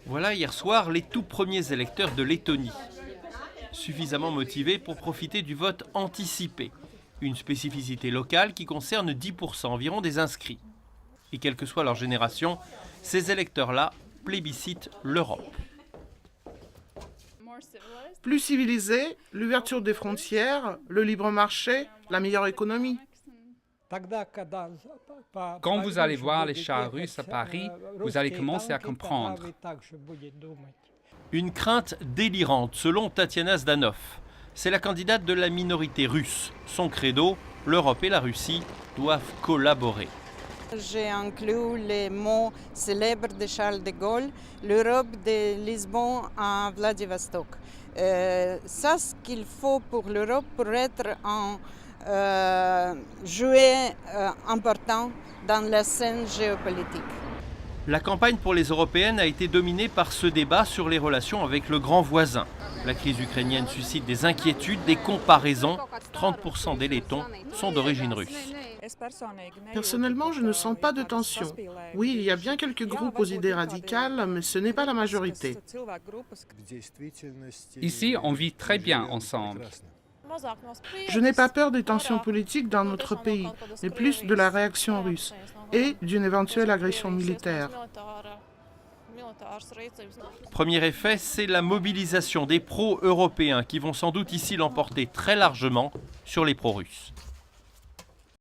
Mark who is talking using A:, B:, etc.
A: Voilà hier soir les tout premiers électeurs de Lettonie, suffisamment motivés pour profiter du vote anticipé, une spécificité locale qui concerne 10% environ des inscrits. Et quelle que soit leur génération, ces électeurs-là plébiscitent l'Europe.
B: Plus civilisé, l'ouverture des frontières, le libre marché, la meilleure économie.
C: Quand vous allez voir les chars russes à Paris, vous allez commencer à comprendre.
A: Une crainte délirante, selon Tatiana Zdanov. C'est la candidate de la minorité russe. Son credo, l'Europe et la Russie doivent collaborer.
D: J'ai inclus les mots célèbres de Charles de Gaulle, l'Europe de Lisbonne à Vladivostok. Ça, ce qu'il faut pour l'Europe pour être un jouet important dans la scène géopolitique.
A: La campagne pour les européennes a été dominée par ce débat sur les relations avec le grand voisin. La crise ukrainienne suscite des inquiétudes, des comparaisons. 30% des Lettons sont d'origine russe.
B: Personnellement, je ne sens pas de tension. Oui, il y a bien quelques groupes aux idées radicales, mais ce n'est pas la majorité.
C: Ici, on vit très bien ensemble.
B: Je n'ai pas peur des tensions politiques dans notre pays, mais plus de la réaction russe et d'une éventuelle agression militaire.
A: Premier effet, c'est la mobilisation des pro-européens qui vont sans doute ici l'emporter très largement sur les pro-russes.